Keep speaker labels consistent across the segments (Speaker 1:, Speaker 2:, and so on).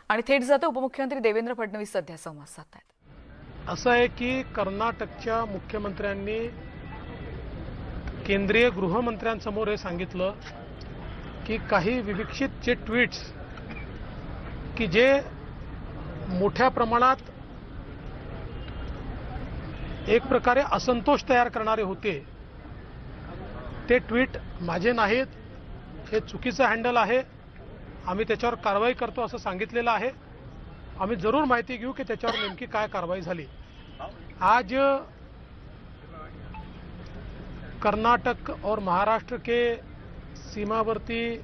Speaker 1: आणि थेट जातं उपमुख्यमंत्री देवेंद्र फडणवीस सध्या संवाद साधतायत।
Speaker 2: असं आहे की कर्नाटकच्या मुख्यमंत्र्यांनी केंद्रीय गृहमंत्र्यांसमोर हे सांगितलं की काही विवक्षित जे ट्विट्स की जे मोठ्या प्रमाणात एक प्रकारे असंतोष तयार करणारे होते ते ट्विट माझे नाहीत, हे चुकीचं हँडल आहे, आम्ही त्याच्यावर कारवाई करतो असं सांगितलेलं आहे। आम्ही जरूर माहिती घेऊ की त्याच्यावर नेमकी काय कारवाई झाली। आज कर्नाटक और महाराष्ट्र के सीमावर्ती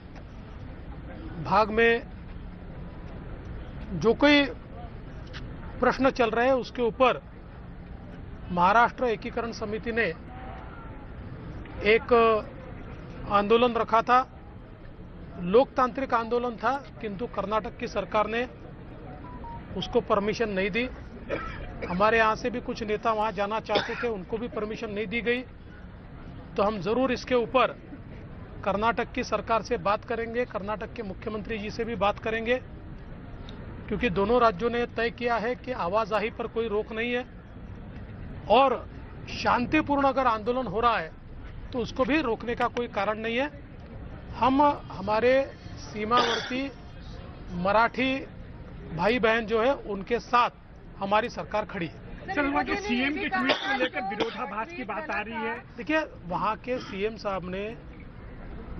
Speaker 2: भाग में जो कोई प्रश्न चल रहे हैं उसके ऊपर महाराष्ट्र एकीकरण समिति ने एक आंदोलन रखा था। लोकतांत्रिक आंदोलन था, किंतु कर्नाटक की सरकार ने उसको परमिशन नहीं दी। हमारे यहाँ से भी कुछ नेता वहाँ जाना चाहते थे, उनको भी परमिशन नहीं दी गई। तो हम जरूर इसके ऊपर कर्नाटक की सरकार से बात करेंगे, कर्नाटक के मुख्यमंत्री जी से भी बात करेंगे, क्योंकि दोनों राज्यों ने तय किया है कि आवाजाही पर कोई रोक नहीं है और शांतिपूर्ण अगर आंदोलन हो रहा है तो उसको भी रोकने का कोई कारण नहीं है। हम हमारे सीमावर्ती मराठी भाई बहन जो है उनके साथ हमारी सरकार खड़ी है।
Speaker 3: सर, वो जो सीएम के ट्वीट को लेकर विरोधाभास की बात आ रही है।
Speaker 2: देखिए, वहाँ के सीएम साहब ने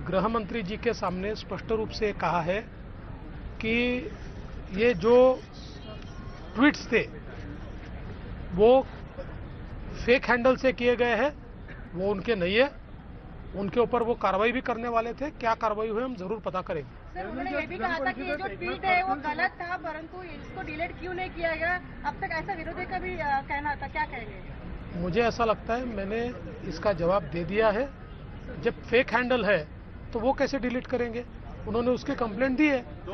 Speaker 2: गृह मंत्री जी के सामने स्पष्ट रूप से कहा है कि ये जो ट्वीट्स थे वो फेक हैंडल से किए गए हैं, वो उनके नहीं है, उनके ऊपर वो कार्रवाई भी करने वाले थे। क्या कार्रवाई हुई हम जरूर पता करेंगे।
Speaker 4: सर, उन्होंने ये भी कहा था कि ये जो ट्वीट है वो गलत था, परंतु इसको डिलीट क्यों नहीं किया गया। अब तक ऐसा विरोधी का भी कहना था, क्या कहेंगे।
Speaker 2: मुझे ऐसा लगता है मैंने इसका जवाब दे दिया है। जब फेक हैंडल है तो वो कैसे डिलीट करेंगे, उन्होंने उसकी कंप्लेंट दी है।
Speaker 5: वो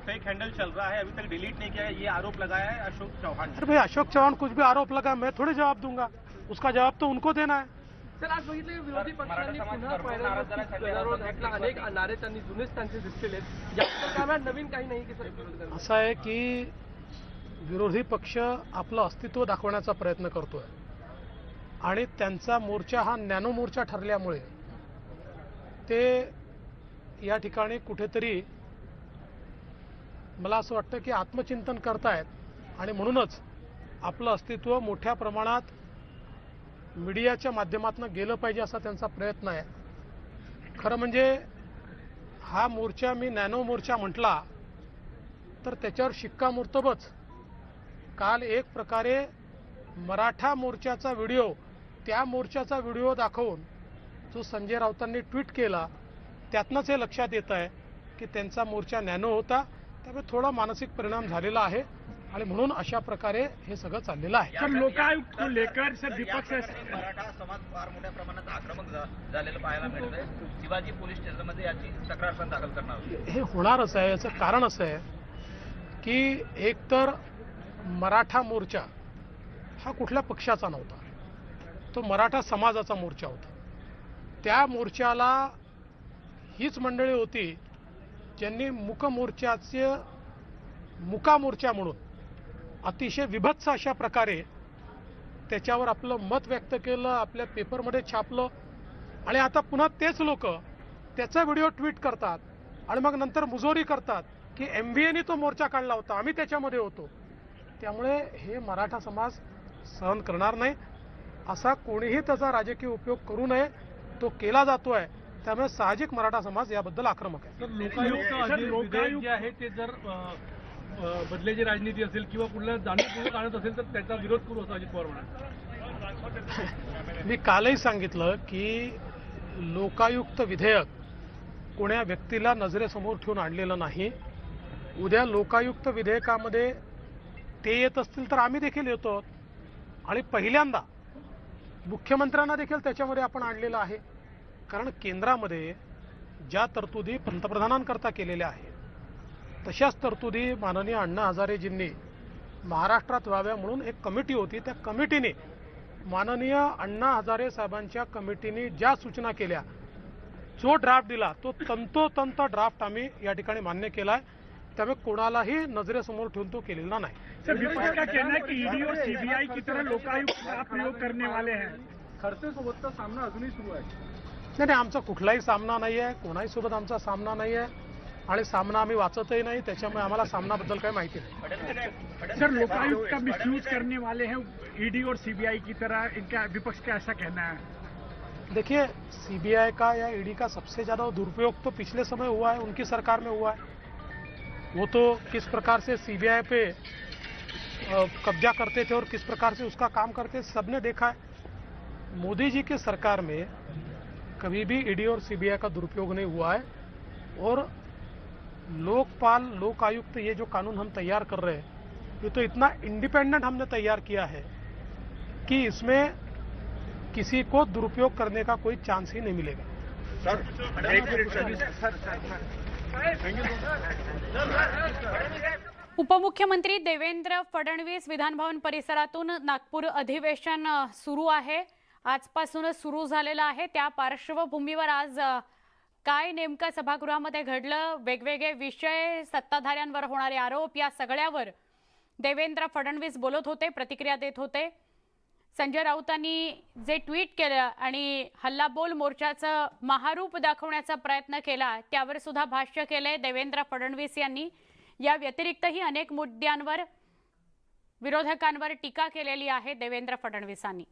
Speaker 5: फेक हैंडल चल रहा है, अभी तक डिलीट नहीं किया है, ये आरोप लगाया है अशोक चौहान।
Speaker 2: अरे भाई, अशोक चौहान कुछ भी आरोप लगा मैं थोड़ी जवाब दूंगा, उसका जवाब तो उनको देना है।
Speaker 6: सर, आज बघितले विरोधी पक्षांनी पुन्हा पहिल्यांदा गदारोळ घातला, अनेक नारे त्यांनी जुनेच त्यांचे दिसलेले आहेत। याबद्दल काय म्हणा, नवीन काही नाही की सर विरोध करणार?
Speaker 2: असं आहे की विरोधी पक्ष आपलं अस्तित्व दाखवण्याचा प्रयत्न करतोय आणि त्यांचा मोर्चा हा नॅनो मोर्चा ठरल्यामुळे ते या ठिकाणी कुठेतरी मला असं वाटतं की आत्मचिंतन करतायत आणि म्हणूनच आपलं अस्तित्व मोठ्या प्रमाणात मीडियाच्या माध्यमातून गेलं पाहिजे असा त्यांचा प्रयत्न आहे। खरं म्हणजे हा मोर्चा मी नॅनो मोर्चा म्हटला तर त्याच्यावर शिक्कामोर्तबच काल एक प्रकारे मराठा मोर्चाचा व्हिडिओ, त्या मोर्चाचा व्हिडिओ दाखवून जो संजय राऊतांनी ट्विट केला त्यातनंच हे लक्षात येत आहे की त्यांचा मोर्चा नॅनो होता। त्यामुळे थोडा मानसिक परिणाम झालेला आहे आणि म्हणून अशा प्रकारे हे सगळं चाललेलं आहे।
Speaker 3: सर, लोकायुक्त को लेकर सर दीपक से
Speaker 5: मराठा समाज फार मोठ्या प्रमाणात आक्रमक झालेलं पाहायला मिळतंय। शिवाजी पोलीस स्टेशनमध्ये याची तक्रार पण दाखल करणार होती।
Speaker 2: हे होणारच आहे। याचं कारण असं आहे की एकतर मराठा मोर्चा हा कुठल्या पक्षाचा नव्हता, तो मराठा समाजाचा मोर्चा होता। त्या मोर्चाला हीच मंडळी होती ज्यांनी मुका मोर्चा म्हणून अतिशय विभत्स अशा प्रकारे त्याच्यावर आपलं मत व्यक्त केलं, आपल्या पेपरमध्ये छापलं आणि आता पुन्हा तेच लोक त्याचा व्हिडिओ ट्विट करतात आणि मग नंतर मुजोरी करतात की MVAने तो मोर्चा काढला होता, आम्ही त्याच्यामध्ये होतो। त्यामुळे हे मराठा समाज सहन करणार नाही। असा कोणीही त्याचा राजकीय उपयोग करू नये, तो केला जातोय। त्यामुळे साहजिक मराठा समाज याबद्दल आक्रमक आहे।
Speaker 6: लोकायुक्त जे आहे ते जर बदलेची राजनीती असेल किंवा कुठल्या जाणीवपूर्वक आणत असेल तर त्याचा विरोध करू असं अजित पवार म्हणाले।
Speaker 2: मी कालही सांगितलं की लोकायुक्त विधेयक कोण्या व्यक्तीला नजरेसमोर ठेवून आणलेलं नाही। उद्या लोकायुक्त विधेयकामध्ये ते येत असतील तर आम्ही देखील येतो आणि पहिल्यांदा मुख्यमंत्र्यांना देखील त्याच्यामध्ये आपण आणलेलं आहे। कारण केंद्रामध्ये ज्या तरतुदी पंतप्रधानांकरता केलेल्या आहेत तशाच तरतुदी माननीय अण्णा हजारेजींनी महाराष्ट्रात व्हाव्या म्हणून एक कमिटी होती। त्या कमिटीने माननीय अण्णा हजारे साहेबांच्या कमिटीने ज्या सूचना केल्या, जो ड्राफ्ट दिला तो तंतोतंत ड्राफ्ट आम्ही या ठिकाणी मान्य केलाय। त्यामुळे कोणालाही नजरेसमोर ठेवून तो केलेला नाही.
Speaker 3: सर विपक्ष का कहना है कि ईडी और सीबीआई की तरह लोकायुक्त का प्रयोग करने वाले हैं.
Speaker 6: खडसे सोबतचा सामना अजूनही सुरू आहे.
Speaker 2: नाही नाही, आमचा कुठलाही सामना नाही आहे, कोणाही सोबत आमचा सामना नाही आहे आणि सामना आम्ही वाचतही नाही, त्याच्यामुळे आम्हाला सामनाबद्दल काही माहिती नाही.
Speaker 3: सर लोकायुक्त का मिसयूज करने वाले हैं ईडी और सीबीआई की तरह, इनका विपक्ष का ऐसा कहना है.
Speaker 2: देखिए, सीबीआई का या ईडी का सबसे ज्यादा दुरुपयोग तो पिछले समय हुआ है, उनकी सरकार में हुआ है. वो तो किस प्रकार से सीबीआई पे कब्जा करते थे और किस प्रकार से उसका काम करते सबने देखा है. मोदी जी की सरकार में कभी भी ईडी और सीबीआई का दुरुपयोग नहीं हुआ है. और लोकपाल लोक आयुक्त ये जो कानून हम तैयार कर रहे हैं, ये तो इतना इंडिपेंडेंट हमने तैयार किया है कि इसमें किसी को दुरुपयोग करने का कोई चांस ही नहीं मिलेगा.
Speaker 7: उपमुख्यमंत्री देवेंद्र फडणवीस विधानभवन परिसरातून नागपूर अधिवेशन सुरू आहे. आजपासूनच सुरू झालेलं आहे. त्या पार्श्वभूमीवर आज काय नेमकं सभागृहामध्ये घडलं, वेगवेगळे विषय, सत्ताधाऱ्यांवर होणारे आरोप, या सगळ्यावर देवेंद्र फडणवीस बोलत होते, प्रतिक्रिया देत होते. संजय राऊतांनी जे ट्विट केलं आणि हल्लाबोल मोर्चाचं महारूप दाखवण्याचा प्रयत्न केला, त्यावर सुद्धा भाष्य केलंय देवेंद्र फडणवीस यांनी. या व्यतिरिक्तही अनेक मुद्द्यांवर विरोधकांवर टीका केलेली आहे देवेंद्र फडणवीसांनी.